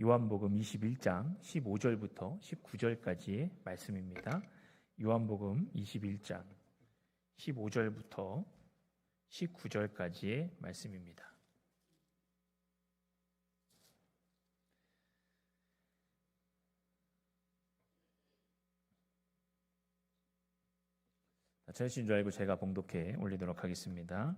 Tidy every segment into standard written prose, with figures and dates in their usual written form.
요한복음 21장 15절부터 19절까지의 말씀입니다. 요한복음 21장 15절부터 19절까지의 말씀입니다. 저이신 줄 알고 제가 봉독해 올리도록 하겠습니다.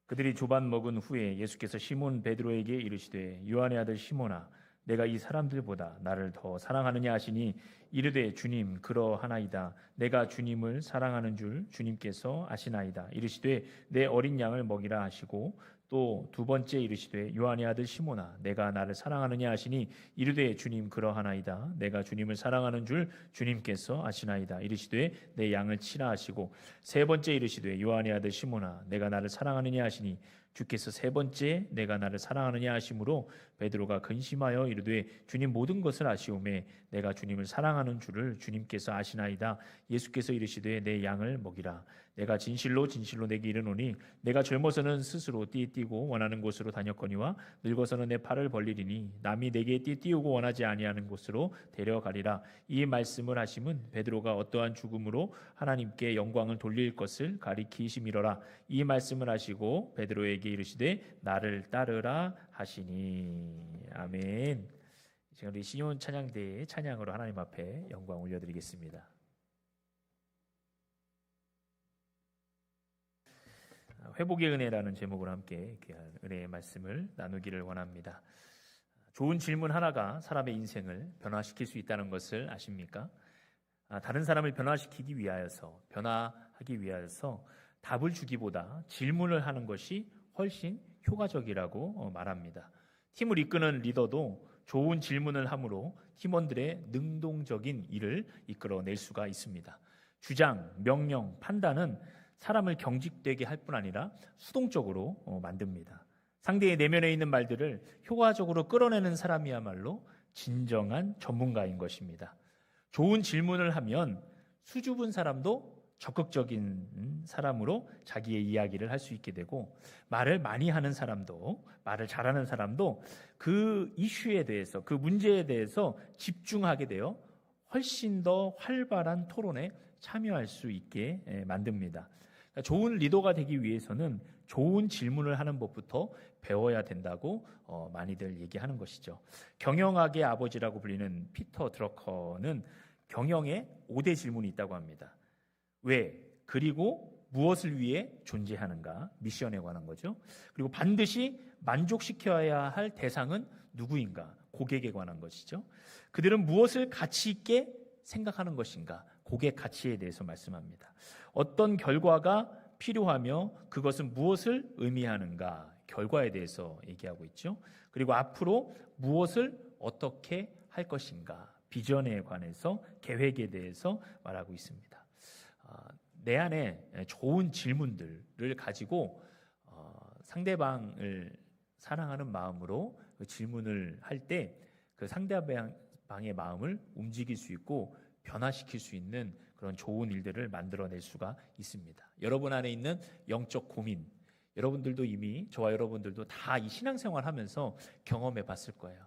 그들이 조반 먹은 후에 예수께서 시몬 베드로에게 이르시되 요한의 아들 시몬아 내가 이 사람들보다 나를 더 사랑하느냐 하시니 이르되 주님 그러하나이다. 내가 주님을 사랑하는 줄 주님께서 아시나이다. 이르시되 내 어린 양을 먹이라 하시고 또 두 번째 이르시되 요한의 아들 시몬아 내가 나를 사랑하느냐 하시니 이르되 주님 그러하나이다. 내가 주님을 사랑하는 줄 주님께서 아시나이다. 이르시되 내 양을 치라 하시고 세 번째 이르시되 요한의 아들 시몬아 내가 나를 사랑하느냐 하시니 주께서 세 번째 내가 나를 사랑하느냐 하심으로 베드로가 근심하여 이르되 주님 모든 것을 아시오매 내가 주님을 사랑하는 줄을 주님께서 아시나이다. 예수께서 이르시되 내 양을 먹이라. 내가 진실로 진실로 내게 이르노니 내가 젊어서는 스스로 띠띠고 원하는 곳으로 다녔거니와 늙어서는 내 팔을 벌리리니 남이 내게 띠띠우고 원하지 아니하는 곳으로 데려가리라. 이 말씀을 하심은 베드로가 어떠한 죽음으로 하나님께 영광을 돌릴 것을 가리키심이로라. 이 말씀을 하시고 베드로에게 이르시되 나를 따르라 하시니. 아멘. 지금 우리 시온 찬양대의 찬양으로 하나님 앞에 영광 올려드리겠습니다. 회복의 은혜라는 제목으로 함께 귀한 은혜의 말씀을 나누기를 원합니다. 좋은 질문 하나가 사람의 인생을 변화시킬 수 있다는 것을 아십니까? 다른 사람을 변화시키기 위하여서 변화하기 위하여서 답을 주기보다 질문을 하는 것이 훨씬 효과적이라고 말합니다. 팀을 이끄는 리더도 좋은 질문을 함으로 팀원들의 능동적인 일을 이끌어낼 수가 있습니다. 주장, 명령, 판단은 사람을 경직되게 할 뿐 아니라 수동적으로 만듭니다. 상대의 내면에 있는 말들을 효과적으로 끌어내는 사람이야말로 진정한 전문가인 것입니다. 좋은 질문을 하면 수줍은 사람도 적극적인 사람으로 자기의 이야기를 할 수 있게 되고 말을 많이 하는 사람도 말을 잘하는 사람도 그 이슈에 대해서 그 문제에 대해서 집중하게 되어 훨씬 더 활발한 토론에 참여할 수 있게 만듭니다. 좋은 리더가 되기 위해서는 좋은 질문을 하는 법부터 배워야 된다고 많이들 얘기하는 것이죠. 경영학의 아버지라고 불리는 피터 드러커는 경영에 5대 질문이 있다고 합니다. 왜? 그리고 무엇을 위해 존재하는가? 미션에 관한 거죠. 그리고 반드시 만족시켜야 할 대상은 누구인가? 고객에 관한 것이죠. 그들은 무엇을 가치 있게 생각하는 것인가? 고객 가치에 대해서 말씀합니다. 어떤 결과가 필요하며 그것은 무엇을 의미하는가? 결과에 대해서 얘기하고 있죠. 그리고 앞으로 무엇을 어떻게 할 것인가? 비전에 관해서 계획에 대해서 말하고 있습니다. 내 안에 좋은 질문들을 가지고 상대방을 사랑하는 마음으로 그 질문을 할 때 그 상대방의 마음을 움직일 수 있고 변화시킬 수 있는 그런 좋은 일들을 만들어낼 수가 있습니다. 여러분 안에 있는 영적 고민, 여러분들도 이미 저와 여러분들도 다 이 신앙생활 하면서 경험해 봤을 거예요.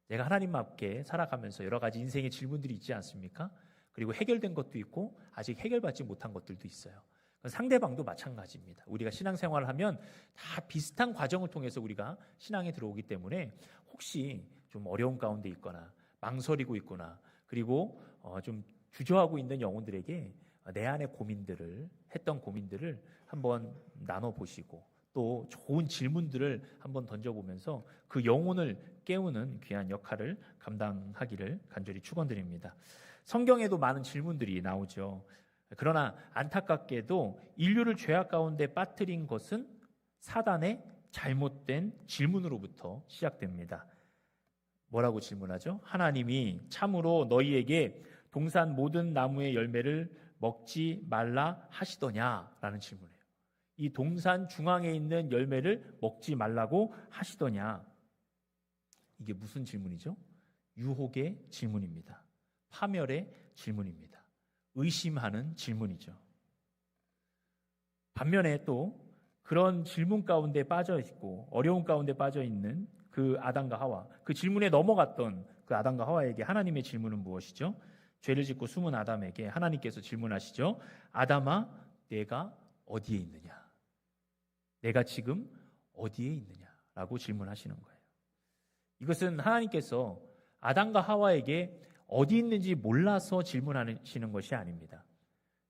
내가 하나님 앞에 살아가면서 여러 가지 인생의 질문들이 있지 않습니까? 그리고 해결된 것도 있고 아직 해결받지 못한 것들도 있어요. 상대방도 마찬가지입니다. 우리가 신앙생활을 하면 다 비슷한 과정을 통해서 우리가 신앙에 들어오기 때문에 혹시 좀 어려운 가운데 있거나 망설이고 있거나 그리고 좀 주저하고 있는 영혼들에게 내 안의 고민들을 했던 고민들을 한번 나눠보시고 또 좋은 질문들을 한번 던져보면서 그 영혼을 깨우는 귀한 역할을 감당하기를 간절히 축원드립니다. 성경에도 많은 질문들이 나오죠. 그러나 안타깝게도 인류를 죄악 가운데 빠뜨린 것은 사단의 잘못된 질문으로부터 시작됩니다. 뭐라고 질문하죠? 하나님이 참으로 너희에게 동산 모든 나무의 열매를 먹지 말라 하시더냐라는 질문이에요. 이 동산 중앙에 있는 열매를 먹지 말라고 하시더냐? 이게 무슨 질문이죠? 유혹의 질문입니다. 파멸의 질문입니다. 의심하는 질문이죠. 반면에 또 그런 질문 가운데 빠져 있고 어려운 가운데 빠져 있는 그 아담과 하와, 그 질문에 넘어갔던 그 아담과 하와에게 하나님의 질문은 무엇이죠? 죄를 짓고 숨은 아담에게 하나님께서 질문하시죠. 아담아, 내가 어디에 있느냐? 내가 지금 어디에 있느냐라고 질문하시는 거예요. 이것은 하나님께서 아담과 하와에게 어디 있는지 몰라서 질문하시는 것이 아닙니다.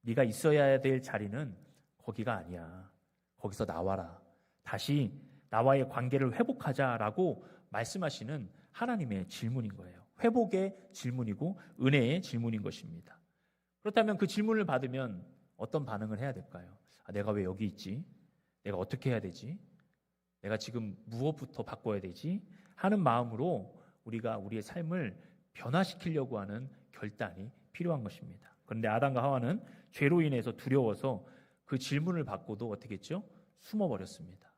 네가 있어야 될 자리는 거기가 아니야. 거기서 나와라. 다시 나와의 관계를 회복하자라고 말씀하시는 하나님의 질문인 거예요. 회복의 질문이고 은혜의 질문인 것입니다. 그렇다면 그 질문을 받으면 어떤 반응을 해야 될까요? 내가 왜 여기 있지? 내가 어떻게 해야 되지? 내가 지금 무엇부터 바꿔야 되지? 하는 마음으로 우리가 우리의 삶을 변화시키려고 하는 결단이 필요한 것입니다. 그런데 아담과 하와는 죄로 인해서 두려워서 그 질문을 받고도 어떻게 했죠? 숨어버렸습니다.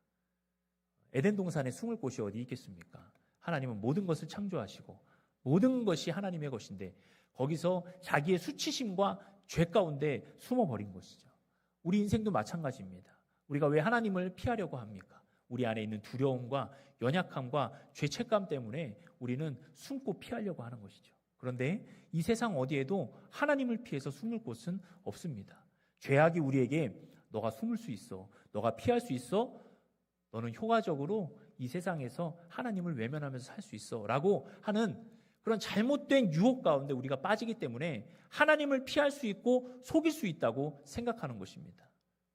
에덴 동산에 숨을 곳이 어디 있겠습니까? 하나님은 모든 것을 창조하시고 모든 것이 하나님의 것인데 거기서 자기의 수치심과 죄 가운데 숨어버린 것이죠. 우리 인생도 마찬가지입니다. 우리가 왜 하나님을 피하려고 합니까? 우리 안에 있는 두려움과 연약함과 죄책감 때문에 우리는 숨고 피하려고 하는 것이죠. 그런데 이 세상 어디에도 하나님을 피해서 숨을 곳은 없습니다. 죄악이 우리에게 너가 숨을 수 있어, 너가 피할 수 있어, 너는 효과적으로 이 세상에서 하나님을 외면하면서 살 수 있어 라고 하는 그런 잘못된 유혹 가운데 우리가 빠지기 때문에 하나님을 피할 수 있고 속일 수 있다고 생각하는 것입니다.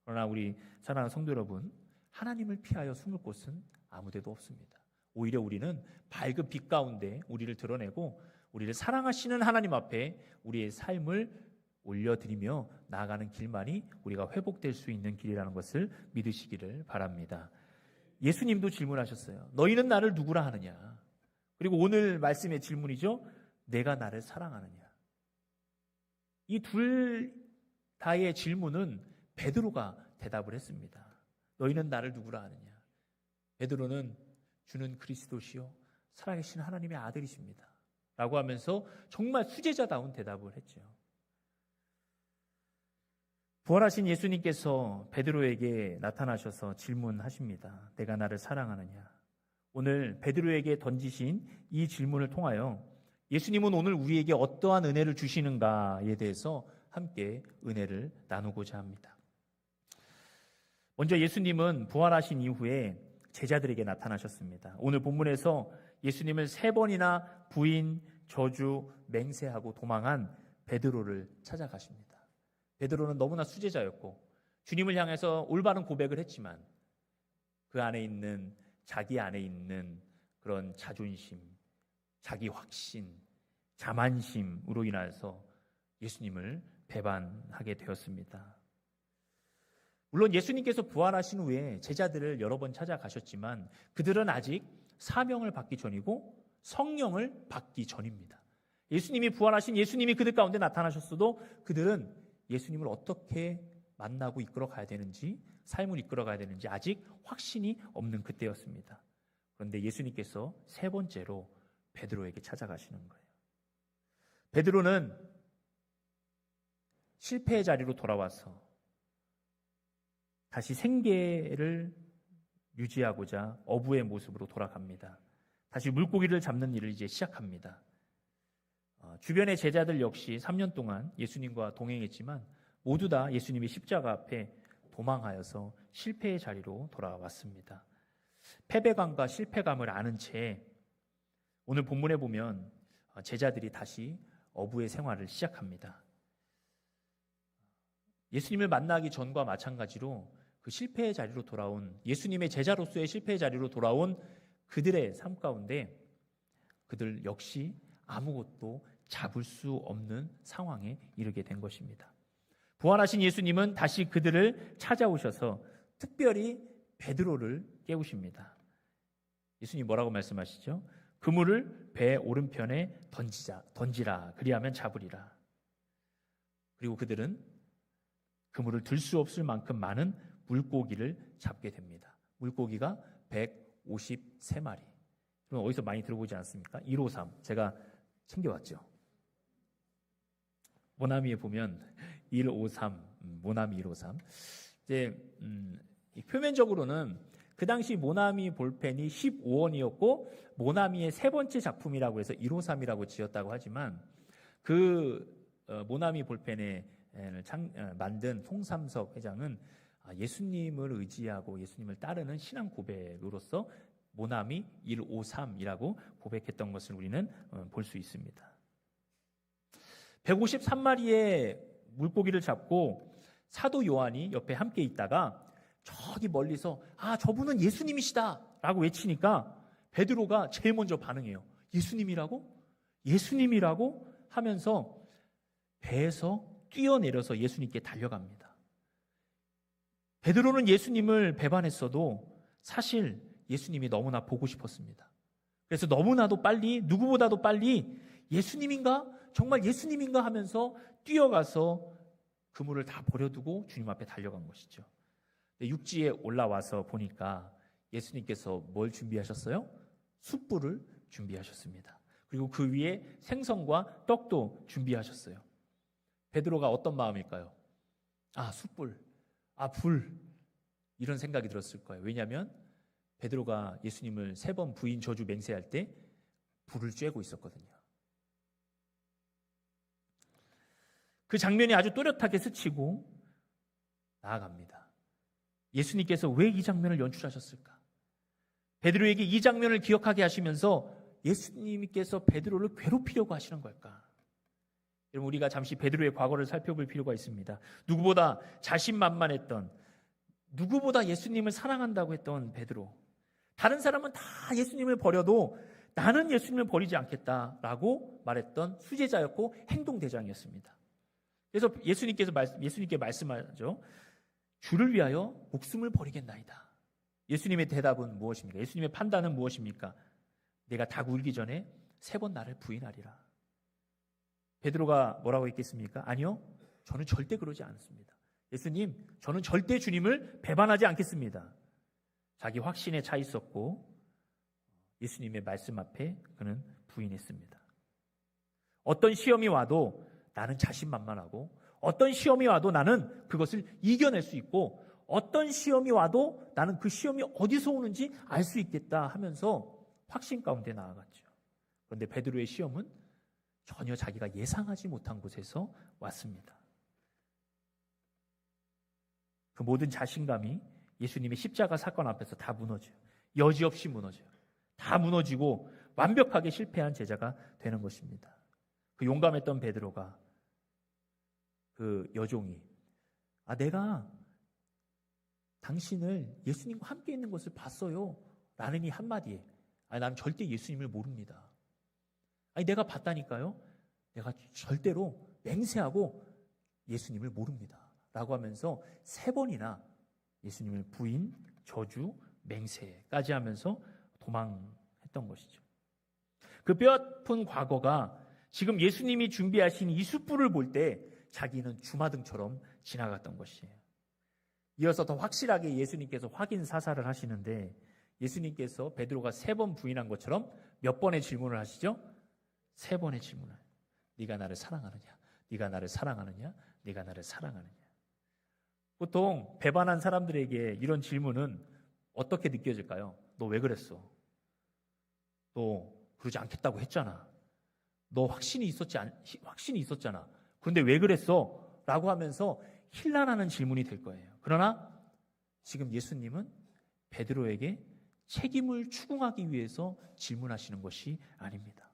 그러나 우리 사랑하는 성도 여러분, 하나님을 피하여 숨을 곳은 아무데도 없습니다. 오히려 우리는 밝은 빛 가운데 우리를 드러내고 우리를 사랑하시는 하나님 앞에 우리의 삶을 올려드리며 나아가는 길만이 우리가 회복될 수 있는 길이라는 것을 믿으시기를 바랍니다. 예수님도 질문하셨어요. 너희는 나를 누구라 하느냐? 그리고 오늘 말씀의 질문이죠. 내가 나를 사랑하느냐? 이 둘 다의 질문은 베드로가 대답을 했습니다. 너희는 나를 누구라 하느냐? 베드로는 주는 그리스도시요 살아계신 하나님의 아들이십니다. 라고 하면서 정말 수제자다운 대답을 했죠. 부활하신 예수님께서 베드로에게 나타나셔서 질문하십니다. 내가 나를 사랑하느냐? 오늘 베드로에게 던지신 이 질문을 통하여 예수님은 오늘 우리에게 어떠한 은혜를 주시는가에 대해서 함께 은혜를 나누고자 합니다. 먼저 예수님은 부활하신 이후에 제자들에게 나타나셨습니다. 오늘 본문에서 예수님을 3번이나 부인, 저주, 맹세하고 도망한 베드로를 찾아가십니다. 베드로는 너무나 수제자였고 주님을 향해서 올바른 고백을 했지만 그 안에 있는 자기 안에 있는 그런 자존심, 자기 확신, 자만심으로 인해서 예수님을 배반하게 되었습니다. 물론 예수님께서 부활하신 후에 제자들을 여러 번 찾아가셨지만 그들은 아직 사명을 받기 전이고 성령을 받기 전입니다. 예수님이 부활하신 예수님이 그들 가운데 나타나셨어도 그들은 예수님을 어떻게 만나고 이끌어 가야 되는지, 삶을 이끌어 가야 되는지 아직 확신이 없는 그때였습니다. 그런데 예수님께서 3번째로 베드로에게 찾아가시는 거예요. 베드로는 실패의 자리로 돌아와서 다시 생계를 유지하고자 어부의 모습으로 돌아갑니다. 다시 물고기를 잡는 일을 이제 시작합니다. 주변의 제자들 역시 3년 동안 예수님과 동행했지만 모두 다 예수님의 십자가 앞에 도망하여서 실패의 자리로 돌아왔습니다. 패배감과 실패감을 아는 채 오늘 본문에 보면 제자들이 다시 어부의 생활을 시작합니다. 예수님을 만나기 전과 마찬가지로 그 실패의 자리로 돌아온 예수님의 제자로서의 실패의 자리로 돌아온 그들의 삶 가운데 그들 역시 아무것도 잡을 수 없는 상황에 이르게 된 것입니다. 부활하신 예수님은 다시 그들을 찾아오셔서 특별히 베드로를 깨우십니다. 예수님 뭐라고 말씀하시죠? 그물을 배 오른편에 던지라. 그리하면 잡으리라. 그리고 그들은 그물을 들 수 없을 만큼 많은 물고기를 잡게 됩니다. 물고기가 153마리. 그럼 어디서 많이 들어보지 않습니까? 153. 제가 챙겨왔죠. 모나미에 보면 153, 모나미 153. 이제 표면적으로는 그 당시 모나미 볼펜이 15원이었고 모나미의 세 번째 작품이라고 해서 153이라고 지었다고 하지만 그 모나미 볼펜에 만든 송삼석 회장은 예수님을 의지하고 예수님을 따르는 신앙 고백으로서 모나미 153이라고 고백했던 것을 우리는 볼 수 있습니다. 153마리의 물고기를 잡고 사도 요한이 옆에 함께 있다가 저기 멀리서 저분은 예수님이시다 라고 외치니까 베드로가 제일 먼저 반응해요. 예수님이라고? 예수님이라고? 하면서 배에서 뛰어내려서 예수님께 달려갑니다. 베드로는 예수님을 배반했어도 사실 예수님이 너무나 보고 싶었습니다. 그래서 너무나도 빨리, 누구보다도 빨리 예수님인가? 정말 예수님인가? 하면서 뛰어가서 그물을 다 버려두고 주님 앞에 달려간 것이죠. 육지에 올라와서 보니까 예수님께서 뭘 준비하셨어요? 숯불을 준비하셨습니다. 그리고 그 위에 생선과 떡도 준비하셨어요. 베드로가 어떤 마음일까요? 숯불, 불, 이런 생각이 들었을 거예요. 왜냐하면 베드로가 예수님을 3번 부인 저주 맹세할 때 불을 쬐고 있었거든요. 그 장면이 아주 또렷하게 스치고 나아갑니다. 예수님께서 왜 이 장면을 연출하셨을까? 베드로에게 이 장면을 기억하게 하시면서 예수님께서 베드로를 괴롭히려고 하시는 걸까? 여러분, 우리가 잠시 베드로의 과거를 살펴볼 필요가 있습니다. 누구보다 자신만만했던, 누구보다 예수님을 사랑한다고 했던 베드로. 다른 사람은 다 예수님을 버려도 나는 예수님을 버리지 않겠다라고 말했던 수제자였고 행동대장이었습니다. 그래서 예수님께 말씀하죠. 주를 위하여 목숨을 버리겠나이다. 예수님의 대답은 무엇입니까? 예수님의 판단은 무엇입니까? 내가 닭 울기 전에 3번 나를 부인하리라. 베드로가 뭐라고 했겠습니까? 아니요, 저는 절대 그러지 않습니다. 예수님, 저는 절대 주님을 배반하지 않겠습니다. 자기 확신에 차 있었고 예수님의 말씀 앞에 그는 부인했습니다. 어떤 시험이 와도 나는 자신만만하고 어떤 시험이 와도 나는 그것을 이겨낼 수 있고 어떤 시험이 와도 나는 그 시험이 어디서 오는지 알 수 있겠다 하면서 확신 가운데 나아갔죠. 그런데 베드로의 시험은 전혀 자기가 예상하지 못한 곳에서 왔습니다. 그 모든 자신감이 예수님의 십자가 사건 앞에서 다 무너져요. 여지없이 무너져요. 다 무너지고 완벽하게 실패한 제자가 되는 것입니다. 그 용감했던 베드로가 그 여종이 내가 당신을 예수님과 함께 있는 것을 봤어요 라는 이 한마디에 나는 절대 예수님을 모릅니다. 내가 봤다니까요. 내가 절대로 맹세하고 예수님을 모릅니다 라고 하면서 3번이나 예수님을 부인, 저주, 맹세까지 하면서 도망했던 것이죠. 그 뼈아픈 과거가 지금 예수님이 준비하신 이 숯불을 볼 때 자기는 주마등처럼 지나갔던 것이에요. 이어서 더 확실하게 예수님께서 확인 사살을 하시는데 예수님께서 베드로가 3번 부인한 것처럼 몇 번의 질문을 하시죠? 3번의 질문을. 네가 나를 사랑하느냐? 네가 나를 사랑하느냐? 네가 나를 사랑하느냐? 보통 배반한 사람들에게 이런 질문은 어떻게 느껴질까요? 너 왜 그랬어? 너 그러지 않겠다고 했잖아. 너 확신이 있었잖아. 그런데 왜 그랬어? 라고 하면서 힐난하는 질문이 될 거예요. 그러나 지금 예수님은 베드로에게 책임을 추궁하기 위해서 질문하시는 것이 아닙니다.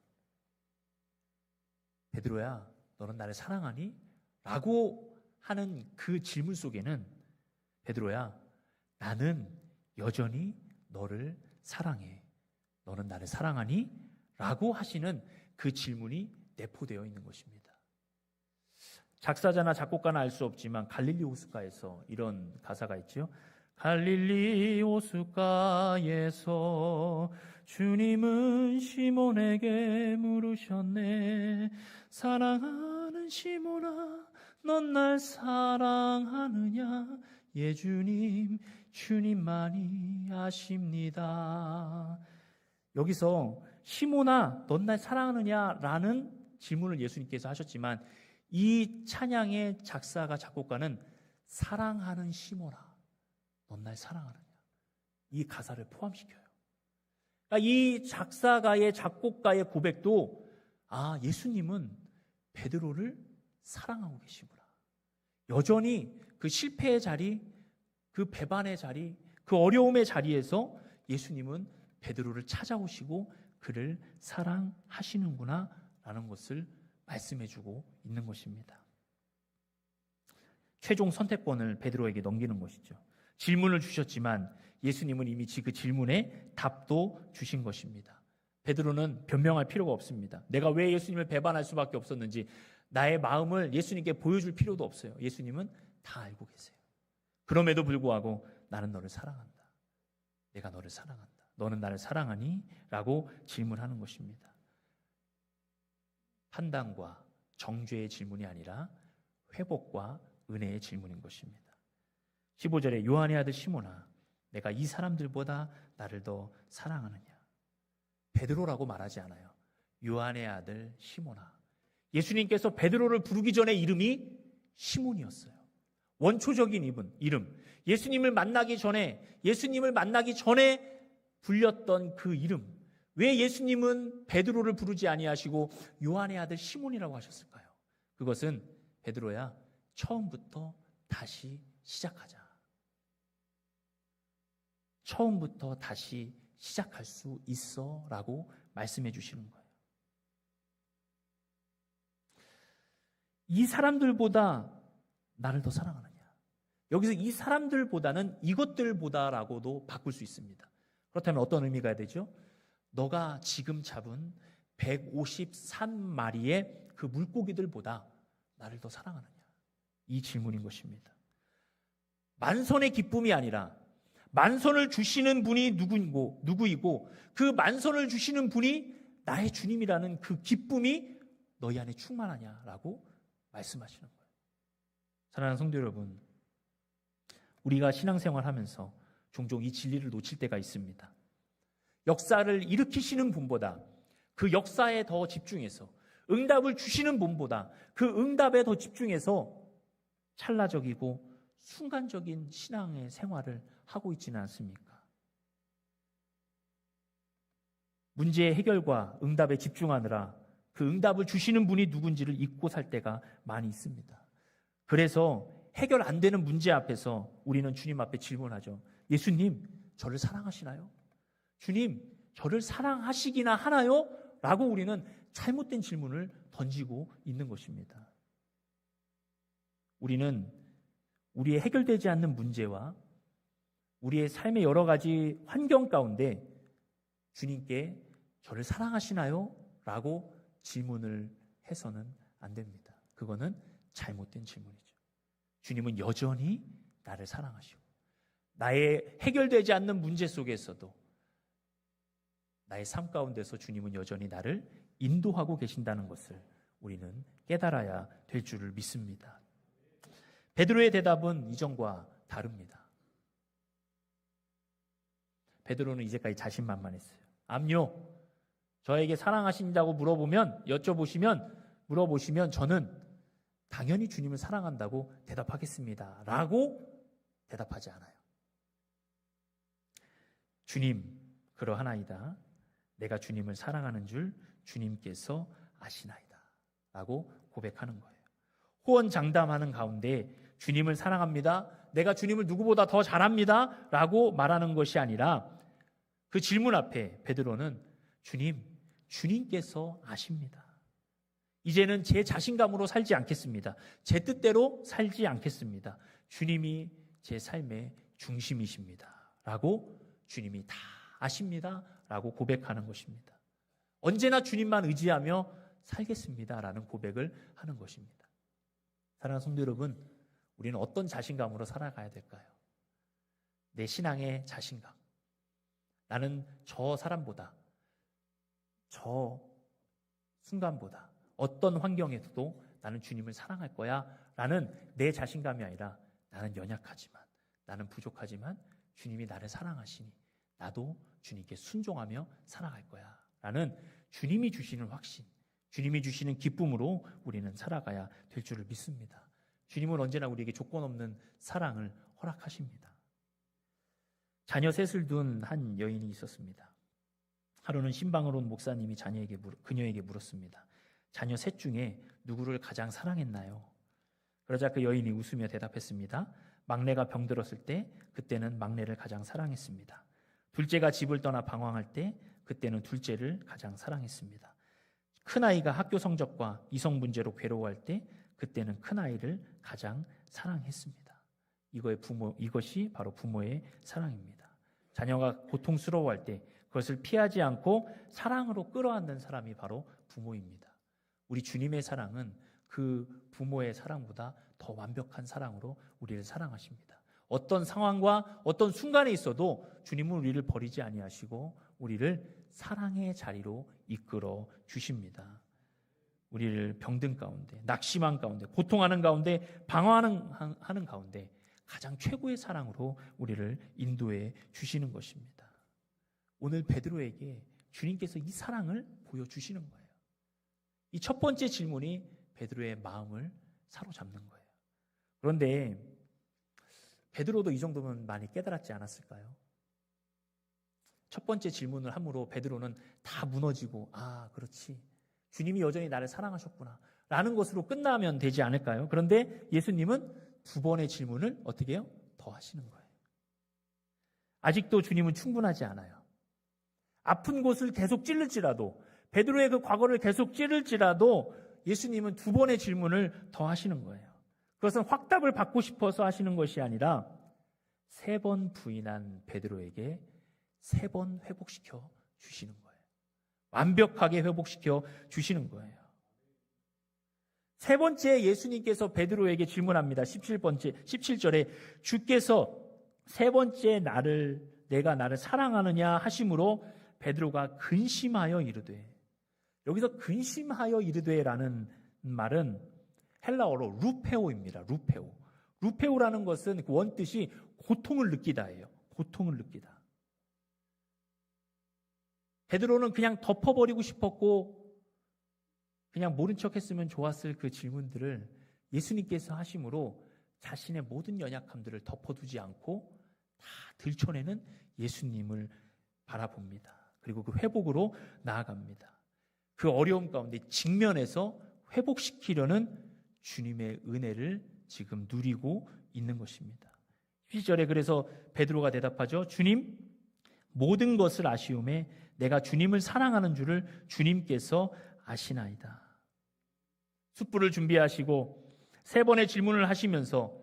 베드로야, 너는 나를 사랑하니? 라고 하는 그 질문 속에는 베드로야, 나는 여전히 너를 사랑해. 너는 나를 사랑하니? 라고 하시는 그 질문이 내포되어 있는 것입니다. 작사자나 작곡가는 알 수 없지만 갈릴리 호숫가에서 이런 가사가 있죠. 갈릴리 호숫가에서 주님은 시몬에게 물으셨네. 사랑하는 시몬아, 넌 날 사랑하느냐? 예 주님, 주님만이 아십니다. 여기서 시몬아, 넌 날 사랑하느냐라는 질문을 예수님께서 하셨지만 이 찬양의 작사가 작곡가는 사랑하는 시몬아, 넌 날 사랑하느냐? 이 가사를 포함시켜요. 그러니까 이 작사가의 작곡가의 고백도 예수님은 베드로를 사랑하고 계시구나. 여전히 그 실패의 자리, 그 배반의 자리, 그 어려움의 자리에서 예수님은 베드로를 찾아오시고 그를 사랑하시는구나 라는 것을 말씀해주고 있는 것입니다. 최종 선택권을 베드로에게 넘기는 것이죠. 질문을 주셨지만 예수님은 이미 그 질문에 답도 주신 것입니다. 베드로는 변명할 필요가 없습니다. 내가 왜 예수님을 배반할 수밖에 없었는지 나의 마음을 예수님께 보여줄 필요도 없어요. 예수님은 다 알고 계세요. 그럼에도 불구하고 나는 너를 사랑한다. 내가 너를 사랑한다. 너는 나를 사랑하니? 라고 질문하는 것입니다. 판단과 정죄의 질문이 아니라 회복과 은혜의 질문인 것입니다. 15절에 요한의 아들 시몬아, 내가 이 사람들보다 나를 더 사랑하느냐? 베드로라고 말하지 않아요. 요한의 아들 시몬아. 예수님께서 베드로를 부르기 전에 이름이 시몬이었어요. 원초적인 이름. 예수님을 만나기 전에 불렸던 그 이름. 왜 예수님은 베드로를 부르지 아니하시고 요한의 아들 시몬이라고 하셨을까요? 그것은 베드로야, 처음부터 다시 시작하자. 처음부터 다시 시작할 수 있어 라고 말씀해 주시는 거예요. 이 사람들보다 나를 더 사랑하느냐? 여기서 이 사람들보다는 이것들보다라고도 바꿀 수 있습니다. 그렇다면 어떤 의미가 되죠? 너가 지금 잡은 153마리의 그 물고기들보다 나를 더 사랑하느냐? 이 질문인 것입니다. 만선의 기쁨이 아니라 만선을 주시는 분이 누구이고 그 만선을 주시는 분이 나의 주님이라는 그 기쁨이 너희 안에 충만하냐라고 말씀하시는 거예요. 사랑하는 성도 여러분, 우리가 신앙생활하면서 종종 이 진리를 놓칠 때가 있습니다. 역사를 일으키시는 분보다 그 역사에 더 집중해서, 응답을 주시는 분보다 그 응답에 더 집중해서 찰나적이고 순간적인 신앙의 생활을 하고 있지는 않습니까? 문제의 해결과 응답에 집중하느라 그 응답을 주시는 분이 누군지를 잊고 살 때가 많이 있습니다. 그래서 해결 안 되는 문제 앞에서 우리는 주님 앞에 질문하죠. 예수님, 저를 사랑하시나요? 주님, 저를 사랑하시기나 하나요? 라고 우리는 잘못된 질문을 던지고 있는 것입니다. 우리는 우리의 해결되지 않는 문제와 우리의 삶의 여러 가지 환경 가운데 주님께 저를 사랑하시나요? 라고 질문을 해서는 안 됩니다. 그거는 잘못된 질문이죠. 주님은 여전히 나를 사랑하시고 나의 해결되지 않는 문제 속에서도 나의 삶 가운데서 주님은 여전히 나를 인도하고 계신다는 것을 우리는 깨달아야 될 줄을 믿습니다. 베드로의 대답은 이전과 다릅니다. 베드로는 이제까지 자신만만했어요. 암요, 저에게 사랑하신다고 물어보시면 저는 당연히 주님을 사랑한다고 대답하겠습니다. 라고 대답하지 않아요. 주님, 그러하나이다. 내가 주님을 사랑하는 줄 주님께서 아시나이다. 라고 고백하는 거예요. 호언장담하는 가운데 주님을 사랑합니다. 내가 주님을 누구보다 더 잘합니다. 라고 말하는 것이 아니라 그 질문 앞에 베드로는 주님께서 아십니다. 이제는 제 자신감으로 살지 않겠습니다. 제 뜻대로 살지 않겠습니다. 주님이 제 삶의 중심이십니다. 라고 주님이 다 아십니다. 라고 고백하는 것입니다. 언제나 주님만 의지하며 살겠습니다. 라는 고백을 하는 것입니다. 사랑하는 성도 여러분, 우리는 어떤 자신감으로 살아가야 될까요? 내 신앙의 자신감. 나는 저 사람보다, 저 순간보다 어떤 환경에서도 나는 주님을 사랑할 거야 라는 내 자신감이 아니라 나는 연약하지만, 나는 부족하지만 주님이 나를 사랑하시니 나도 주님께 순종하며 살아갈 거야 라는 주님이 주시는 확신, 주님이 주시는 기쁨으로 우리는 살아가야 될 줄을 믿습니다. 주님은 언제나 우리에게 조건 없는 사랑을 허락하십니다. 자녀 셋을 둔 한 여인이 있었습니다. 하루는 신방으로 온 목사님이 그녀에게 물었습니다. 자녀 셋 중에 누구를 가장 사랑했나요? 그러자 그 여인이 웃으며 대답했습니다. 막내가 병들었을 때 그때는 막내를 가장 사랑했습니다. 둘째가 집을 떠나 방황할 때 그때는 둘째를 가장 사랑했습니다. 큰아이가 학교 성적과 이성 문제로 괴로워할 때 그때는 큰아이를 가장 사랑했습니다. 이것이 바로 부모의 사랑입니다. 자녀가 고통스러워할 때 그것을 피하지 않고 사랑으로 끌어안는 사람이 바로 부모입니다. 우리 주님의 사랑은 그 부모의 사랑보다 더 완벽한 사랑으로 우리를 사랑하십니다. 어떤 상황과 어떤 순간에 있어도 주님은 우리를 버리지 아니하시고 우리를 사랑의 자리로 이끌어 주십니다. 우리를 병든 가운데, 낙심한 가운데, 고통하는 가운데, 방황하는 가운데 가장 최고의 사랑으로 우리를 인도해 주시는 것입니다. 오늘 베드로에게 주님께서 이 사랑을 보여주시는 거예요. 이 첫 번째 질문이 베드로의 마음을 사로잡는 거예요. 그런데 베드로도 이 정도면 많이 깨달았지 않았을까요? 첫 번째 질문을 함으로 베드로는 다 무너지고 그렇지. 주님이 여전히 나를 사랑하셨구나 라는 것으로 끝나면 되지 않을까요? 그런데 예수님은 두 번의 질문을 어떻게 해요? 더 하시는 거예요. 아직도 주님은 충분하지 않아요. 아픈 곳을 계속 찌를지라도 베드로의 그 과거를 계속 찌를지라도 예수님은 두 번의 질문을 더 하시는 거예요. 그것은 확답을 받고 싶어서 하시는 것이 아니라 세 번 부인한 베드로에게 세 번 회복시켜 주시는 거예요. 완벽하게 회복시켜 주시는 거예요. 세 번째 예수님께서 베드로에게 질문합니다. 17절에 주께서 세 번째 내가 나를 사랑하느냐 하심으로 베드로가 근심하여 이르되, 여기서 근심하여 이르되라는 말은 헬라어로 루페오입니다. 루페오라는 것은 그 원뜻이 고통을 느끼다예요. 고통을 느끼다. 베드로는 그냥 덮어버리고 싶었고 그냥 모른 척했으면 좋았을 그 질문들을 예수님께서 하심으로 자신의 모든 연약함들을 덮어두지 않고 다 들춰내는 예수님을 바라봅니다. 그리고 그 회복으로 나아갑니다. 그 어려움 가운데 직면해서 회복시키려는 주님의 은혜를 지금 누리고 있는 것입니다. 12절에 그래서 베드로가 대답하죠. 주님, 모든 것을 아시오매 내가 주님을 사랑하는 줄을 주님께서 아시나이다. 숯불을 준비하시고 세 번의 질문을 하시면서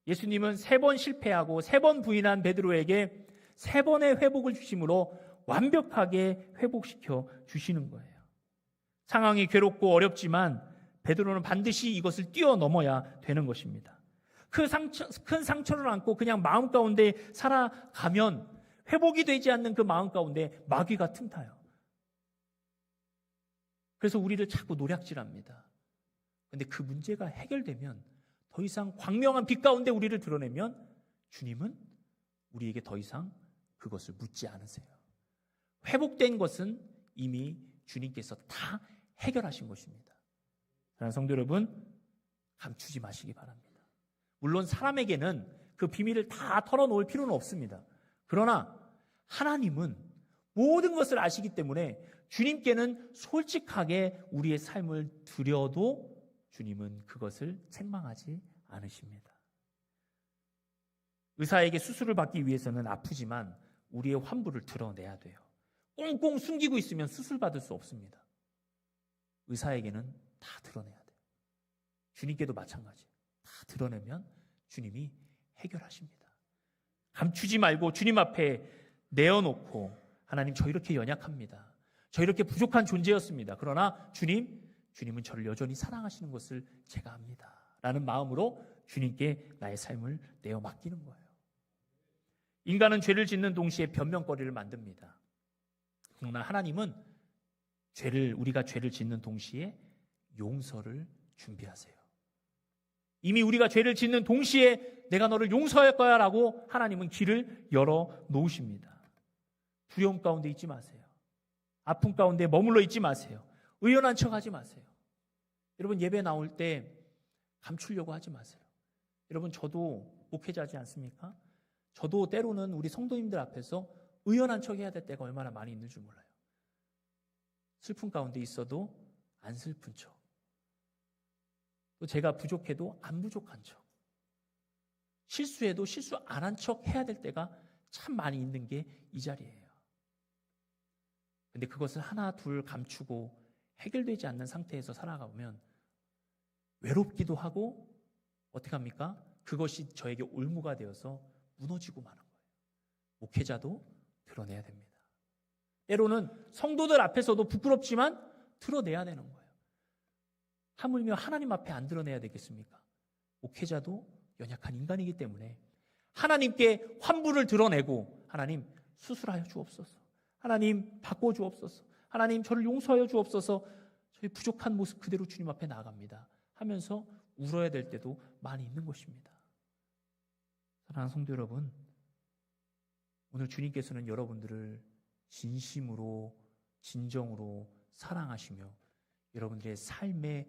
예수님은 세 번 실패하고 세 번 부인한 베드로에게 세 번의 회복을 주심으로 완벽하게 회복시켜 주시는 거예요. 상황이 괴롭고 어렵지만 베드로는 반드시 이것을 뛰어넘어야 되는 것입니다. 큰 상처를 안고 그냥 마음 가운데 살아가면 회복이 되지 않는 그 마음 가운데 마귀가 틈타요. 그래서 우리를 자꾸 노략질합니다. 그런데 그 문제가 해결되면 더 이상 광명한 빛 가운데 우리를 드러내면 주님은 우리에게 더 이상 그것을 묻지 않으세요. 회복된 것은 이미 주님께서 다 해결하신 것입니다. 사랑하는 성도 여러분, 감추지 마시기 바랍니다. 물론 사람에게는 그 비밀을 다 털어놓을 필요는 없습니다. 그러나 하나님은 모든 것을 아시기 때문에 주님께는 솔직하게 우리의 삶을 드려도 주님은 그것을 책망하지 않으십니다. 의사에게 수술을 받기 위해서는 아프지만 우리의 환부를 드러내야 돼요. 꽁꽁 숨기고 있으면 수술 받을 수 없습니다. 의사에게는 다 드러내야 돼요. 주님께도 마찬가지. 다 드러내면 주님이 해결하십니다. 감추지 말고 주님 앞에 내어놓고 하나님, 저 이렇게 연약합니다. 저 이렇게 부족한 존재였습니다. 그러나 주님은 저를 여전히 사랑하시는 것을 제가 압니다. 라는 마음으로 주님께 나의 삶을 내어 맡기는 거예요. 인간은 죄를 짓는 동시에 변명거리를 만듭니다. 그러나 하나님은 우리가 죄를 짓는 동시에 용서를 준비하세요. 이미 우리가 죄를 짓는 동시에 내가 너를 용서할 거야 라고 하나님은 길을 열어 놓으십니다. 두려움 가운데 있지 마세요. 아픔 가운데 머물러 있지 마세요. 의연한 척하지 마세요. 여러분, 예배 나올 때 감추려고 하지 마세요. 여러분, 저도 목회자지 않습니까? 저도 때로는 우리 성도님들 앞에서 의연한 척 해야 될 때가 얼마나 많이 있는 줄 몰라요. 슬픈 가운데 있어도 안 슬픈 척. 또 제가 부족해도 안 부족한 척. 실수해도 실수 안 한 척 해야 될 때가 참 많이 있는 게 이 자리예요. 근데 그것을 하나 둘 감추고 해결되지 않는 상태에서 살아가보면 외롭기도 하고 어떻게 합니까? 그것이 저에게 올무가 되어서 무너지고 마는 거예요. 목회자도 드러내야 됩니다. 때로는 성도들 앞에서도 부끄럽지만 드러내야 되는 거예요. 하물며 하나님 앞에 안 드러내야 되겠습니까? 목회자도 연약한 인간이기 때문에 하나님께 환부를 드러내고 하나님 수술하여 주옵소서, 하나님 바꿔주옵소서, 하나님 저를 용서하여 주옵소서, 저희 부족한 모습 그대로 주님 앞에 나아갑니다 하면서 울어야 될 때도 많이 있는 것입니다. 사랑하는 성도 여러분, 오늘 주님께서는 여러분들을 진심으로 진정으로 사랑하시며 여러분들의 삶에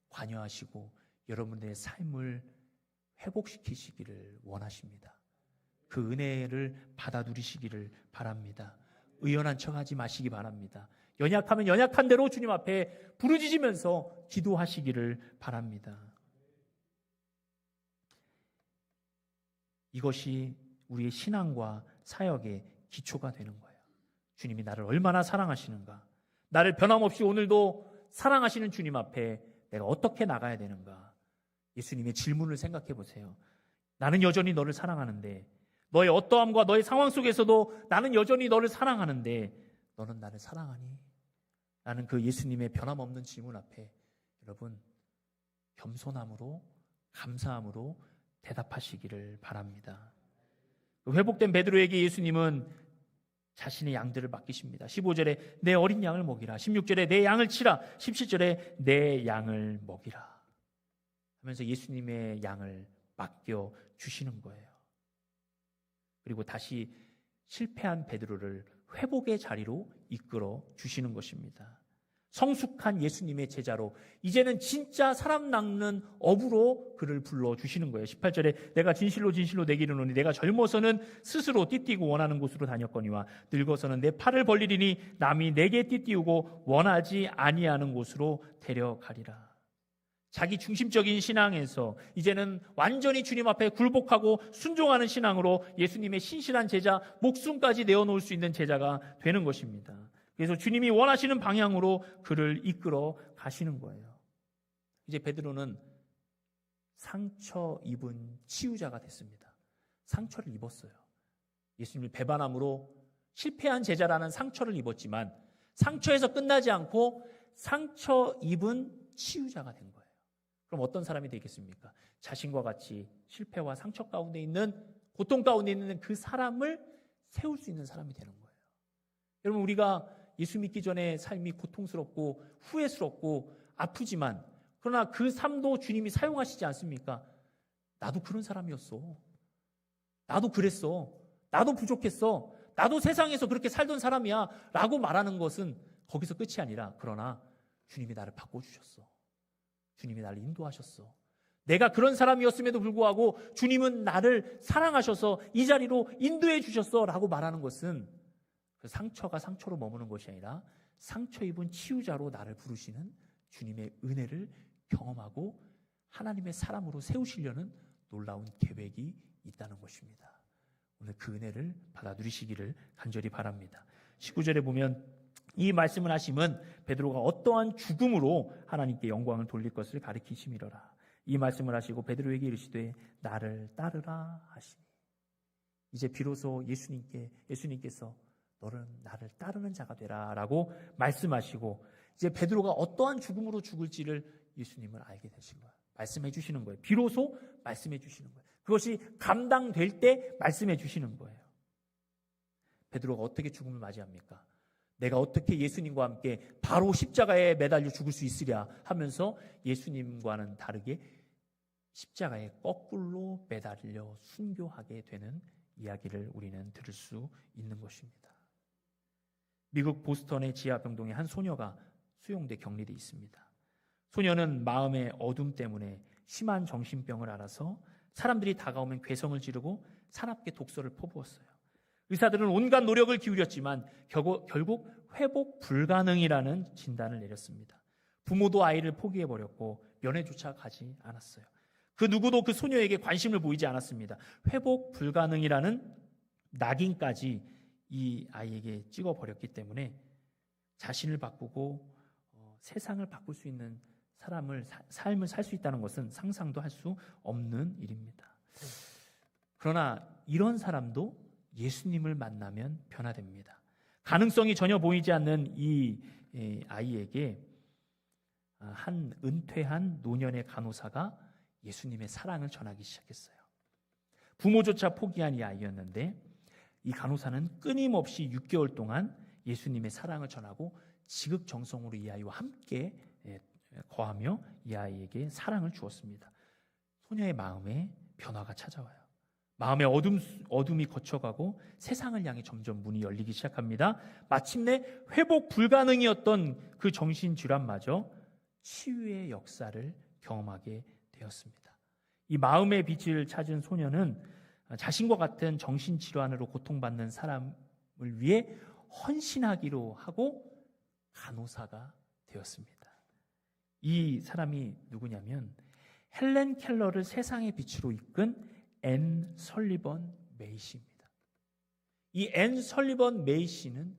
관여하시고 여러분들의 삶을 회복시키시기를 원하십니다. 그 은혜를 받아 누리시기를 바랍니다. 의연한 척하지 마시기 바랍니다. 연약하면 연약한 대로 주님 앞에 부르짖으면서 기도하시기를 바랍니다. 이것이 우리의 신앙과 사역의 기초가 되는 거예요. 주님이 나를 얼마나 사랑하시는가, 나를 변함없이 오늘도 사랑하시는 주님 앞에 내가 어떻게 나가야 되는가. 예수님의 질문을 생각해 보세요. 나는 여전히 너를 사랑하는데, 너의 어떠함과 너의 상황 속에서도 나는 여전히 너를 사랑하는데 너는 나를 사랑하니? 라는 그 예수님의 변함없는 질문 앞에 여러분 겸손함으로 감사함으로 대답하시기를 바랍니다. 회복된 베드로에게 예수님은 자신의 양들을 맡기십니다. 15절에 내 어린 양을 먹이라, 16절에 내 양을 치라, 17절에 내 양을 먹이라 하면서 예수님의 양을 맡겨 주시는 거예요. 그리고 다시 실패한 베드로를 회복의 자리로 이끌어 주시는 것입니다. 성숙한 예수님의 제자로 이제는 진짜 사람 낚는 어부로 그를 불러주시는 거예요. 18절에 내가 진실로 진실로 내게 이르노니 내가 젊어서는 스스로 띠띠고 원하는 곳으로 다녔거니와 늙어서는 내 팔을 벌리리니 남이 내게 띠띠우고 원하지 아니하는 곳으로 데려가리라. 자기 중심적인 신앙에서 이제는 완전히 주님 앞에 굴복하고 순종하는 신앙으로 예수님의 신실한 제자, 목숨까지 내어놓을 수 있는 제자가 되는 것입니다. 그래서 주님이 원하시는 방향으로 그를 이끌어 가시는 거예요. 이제 베드로는 상처 입은 치유자가 됐습니다. 상처를 입었어요. 예수님을 배반함으로 실패한 제자라는 상처를 입었지만 상처에서 끝나지 않고 상처 입은 치유자가 된 거예요. 그럼 어떤 사람이 되겠습니까? 자신과 같이 실패와 상처 가운데 있는, 고통 가운데 있는 그 사람을 세울 수 있는 사람이 되는 거예요. 여러분, 우리가 예수 믿기 전에 삶이 고통스럽고 후회스럽고 아프지만 그러나 그 삶도 주님이 사용하시지 않습니까? 나도 그런 사람이었어. 나도 그랬어. 나도 부족했어. 나도 세상에서 그렇게 살던 사람이야 라고 말하는 것은 거기서 끝이 아니라, 그러나 주님이 나를 바꿔주셨어. 주님이 나를 인도하셨어. 내가 그런 사람이었음에도 불구하고 주님은 나를 사랑하셔서 이 자리로 인도해 주셨어 라고 말하는 것은 그 상처가 상처로 머무는 것이 아니라 상처 입은 치유자로 나를 부르시는 주님의 은혜를 경험하고 하나님의 사람으로 세우시려는 놀라운 계획이 있다는 것입니다. 오늘 그 은혜를 받아 누리시기를 간절히 바랍니다. 19절에 보면 이 말씀을 하심은 베드로가 어떠한 죽음으로 하나님께 영광을 돌릴 것을 가리키심이로라. 이 말씀을 하시고 베드로에게 이르시되 나를 따르라 하시니. 이제 비로소 예수님께서 너는 나를 따르는 자가 되라 라고 말씀하시고 이제 베드로가 어떠한 죽음으로 죽을지를 예수님은 알게 되신 거예요. 말씀해 주시는 거예요. 비로소 말씀해 주시는 거예요. 그것이 감당될 때 말씀해 주시는 거예요. 베드로가 어떻게 죽음을 맞이합니까? 내가 어떻게 예수님과 함께 바로 십자가에 매달려 죽을 수 있으랴 하면서 예수님과는 다르게 십자가에 거꾸로 매달려 순교하게 되는 이야기를 우리는 들을 수 있는 것입니다. 미국 보스턴의 지하병동에 한 소녀가 수용돼 격리되어 있습니다. 소녀는 마음의 어둠 때문에 심한 정신병을 앓아서 사람들이 다가오면 괴성을 지르고 사납게 독소를 퍼부었어요. 의사들은 온갖 노력을 기울였지만 결국 회복 불가능이라는 진단을 내렸습니다. 부모도 아이를 포기해버렸고 면회조차 가지 않았어요. 그 누구도 그 소녀에게 관심을 보이지 않았습니다. 회복 불가능이라는 낙인까지 이 아이에게 찍어버렸기 때문에 자신을 바꾸고 세상을 바꿀 수 있는 삶을 살 수 있다는 것은 상상도 할 수 없는 일입니다. 그러나 이런 사람도 예수님을 만나면 변화됩니다. 가능성이 전혀 보이지 않는 이 아이에게 한 은퇴한 노년의 간호사가 예수님의 사랑을 전하기 시작했어요. 부모조차 포기한 이 아이였는데 이 간호사는 끊임없이 6개월 동안 예수님의 사랑을 전하고 지극정성으로 이 아이와 함께 거하며 이 아이에게 사랑을 주었습니다. 소녀의 마음에 변화가 찾아와요. 마음의 어둠이 거쳐가고 세상을 향해 점점 문이 열리기 시작합니다. 마침내 회복 불가능이었던 그 정신질환마저 치유의 역사를 경험하게 되었습니다. 이 마음의 빛을 찾은 소녀는 자신과 같은 정신질환으로 고통받는 사람을 위해 헌신하기로 하고 간호사가 되었습니다. 이 사람이 누구냐면 헬렌 켈러를 세상의 빛으로 이끈 앤 설리번 메이 씨입니다. 이 앤 설리번 메이 씨는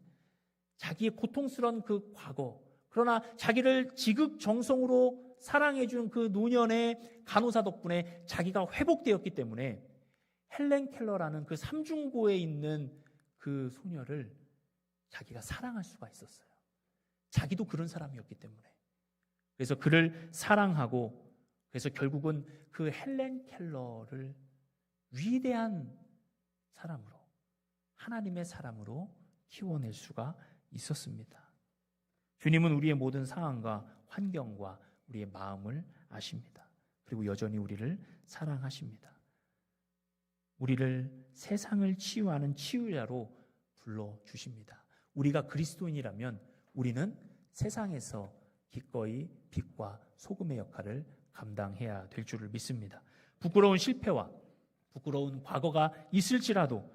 자기의 고통스러운 그 과거, 그러나 자기를 지극정성으로 사랑해준 그 노년의 간호사 덕분에 자기가 회복되었기 때문에 헬렌 켈러라는 그 삼중고에 있는 그 소녀를 자기가 사랑할 수가 있었어요. 자기도 그런 사람이었기 때문에. 그래서 그를 사랑하고 그래서 결국은 그 헬렌 켈러를 위대한 사람으로, 하나님의 사람으로 키워낼 수가 있었습니다. 주님은 우리의 모든 상황과 환경과 우리의 마음을 아십니다. 그리고 여전히 우리를 사랑하십니다. 우리를 세상을 치유하는 치유자로 불러주십니다. 우리가 그리스도인이라면 우리는 세상에서 기꺼이 빛과 소금의 역할을 감당해야 될 줄을 믿습니다. 부끄러운 실패와 부끄러운 과거가 있을지라도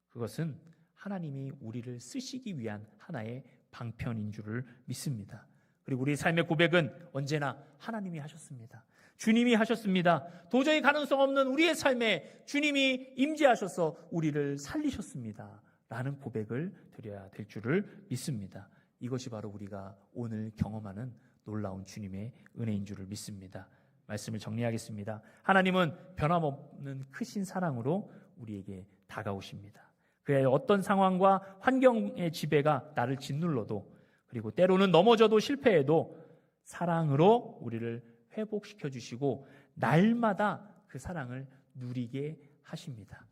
그것은 하나님이 우리를 쓰시기 위한 하나의 방편인 줄을 믿습니다. 그리고 우리의 삶의 고백은 언제나 하나님이 하셨습니다. 주님이 하셨습니다. 도저히 가능성 없는 우리의 삶에 주님이 임재하셔서 우리를 살리셨습니다. 라는 고백을 드려야 될 줄을 믿습니다. 이것이 바로 우리가 오늘 경험하는 놀라운 주님의 은혜인 줄을 믿습니다. 말씀을 정리하겠습니다. 하나님은 변함없는 크신 사랑으로 우리에게 다가오십니다. 그의 어떤 상황과 환경의 지배가 나를 짓눌러도 그리고 때로는 넘어져도 실패해도 사랑으로 우리를 회복시켜 주시고 날마다 그 사랑을 누리게 하십니다.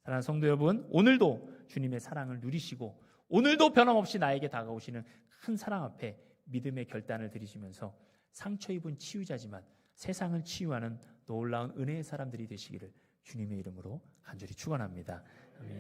사랑하는 성도 여러분, 오늘도 주님의 사랑을 누리시고 오늘도 변함없이 나에게 다가오시는 큰 사랑 앞에 믿음의 결단을 드리시면서 상처 입은 치유자지만 세상을 치유하는 놀라운 은혜의 사람들이 되시기를 주님의 이름으로 간절히 축원합니다. 아멘.